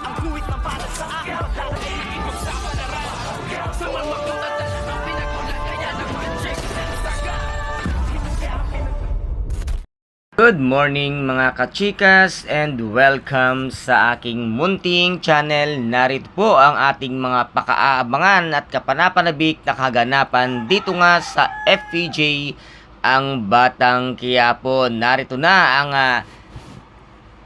Ang guhit ng para sa akin pagdadaig ipagsapalaran sa mga katatan ang pinagulat kaya naman check saga. Good morning mga kachikas and welcome sa aking munting channel. Narito po ang ating mga pakaabangan at kapanapanabik na kaganapan dito nga sa FPJ ang Batang Quiapo. Narito na ang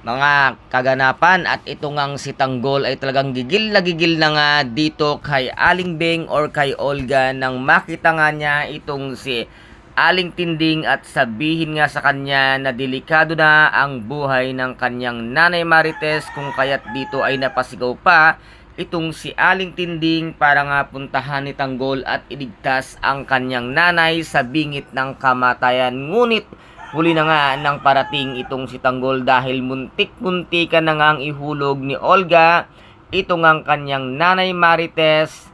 mga kaganapan at ito ngang si Tanggol ay talagang gigil na nga dito kay Aling Beng or kay Olga nang makita nga niya itong si Aling Tinding at sabihin nga sa kanya na delikado na ang buhay ng kanyang nanay Marites kung kaya't dito ay napasigaw pa itong si Aling Tinding para nga puntahan ni Tanggol at iligtas ang kanyang nanay sa bingit ng kamatayan. Ngunit huli na nga nang parating itong si Tanggol dahil muntik-muntikan na nga ang ihulog ni Olga ito ngang kanyang nanay Marites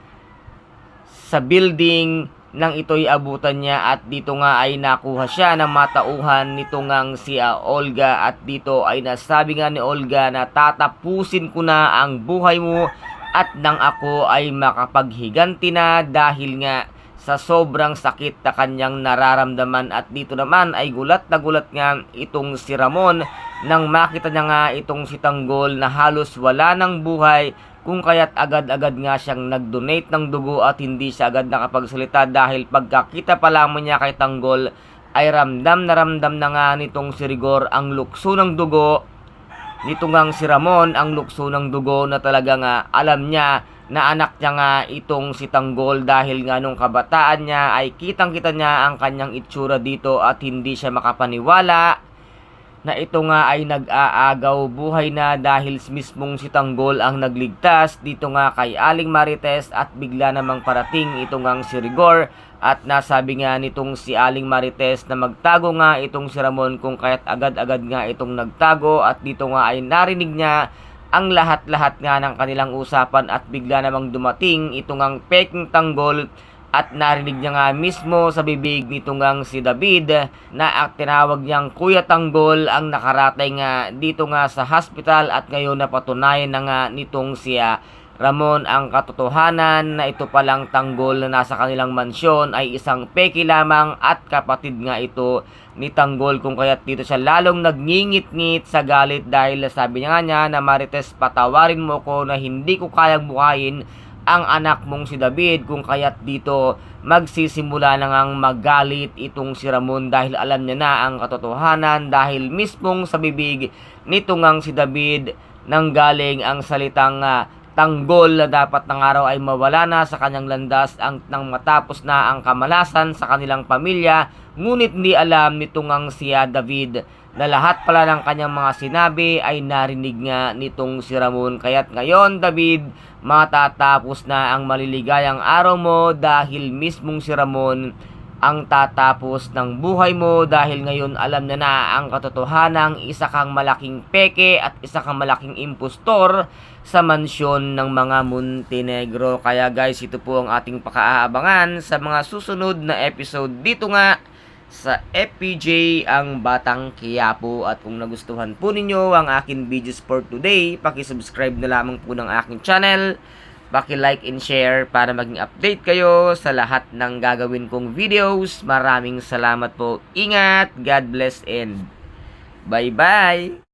sa building nang ito'y abutan niya at dito nga ay nakuha siya ng matauhan nito ngang si Olga at dito ay nasabi nga ni Olga na tatapusin ko na ang buhay mo at nang ako ay makapaghiganti na dahil nga sa sobrang sakit na kanyang nararamdaman at dito naman ay gulat na gulat nga itong si Ramon nang makita niya nga itong si Tanggol na halos wala ng buhay kung kaya't agad-agad nga siyang nag-donate ng dugo at hindi siya agad nakapagsalita dahil pagkakita pa lamang niya kay Tanggol ay ramdam na nga nitong si Rigor ang lukso ng dugo nito ngang si Ramon ang lukso ng dugo na talaga nga alam niya na anak niya nga itong si Tanggol dahil nga nung kabataan niya ay kitang-kita niya ang kanyang itsura dito at hindi siya makapaniwala na ito nga ay nag-aagaw buhay na dahil mismong si Tanggol ang nagligtas dito nga kay Aling Marites at bigla namang parating ito ngang si Rigor at nasabi nga nitong si Aling Marites na magtago nga itong si Ramon kung kaya't agad-agad nga itong nagtago at dito nga ay narinig niya ang lahat-lahat nga ng kanilang usapan at bigla namang dumating ito ngang peking Tanggol at narinig niya nga mismo sa bibig nito ngang si David na tinawag niyang Kuya Tanggol ang nakaratay nga dito nga sa hospital at ngayon napatunayan na nga nitong si Ramon ang katotohanan na ito palang Tanggol na nasa kanilang mansyon ay isang peki lamang at kapatid nga ito ni Tanggol kung kaya't dito siya lalong nagngingit-ngit sa galit dahil sabi niya nga niya na Marites patawarin mo ko na hindi ko kayang buhayin ang anak mong si David kung kaya't dito magsisimula na ngang magalit itong si Ramon dahil alam niya na ang katotohanan dahil mismong sa bibig nito ngang si David nanggaling ang salitang Tanggol na dapat ng araw ay mawala na sa kanyang landas nang matapos na ang kamalasan sa kanilang pamilya ngunit hindi alam nito ngang si David na lahat pala ng kanyang mga sinabi ay narinig nga nitong si Ramon. Kaya't ngayon, David, matatapos na ang maliligayang araw mo dahil mismong si Ramon ang tatapos ng buhay mo dahil ngayon alam na ang katotohanan isa kang malaking peke at isa kang malaking impostor sa mansyon ng mga Montenegro. Kaya guys, ito po ang ating pakaabangan sa mga susunod na episode dito nga sa FPJ ang Batang Quiapo. At kung nagustuhan po ninyo ang aking videos for today, paki-subscribe na lamang po ng aking channel, paki-like and share para maging update kayo sa lahat ng gagawin kong videos. Maraming salamat po. Ingat, God bless and bye-bye!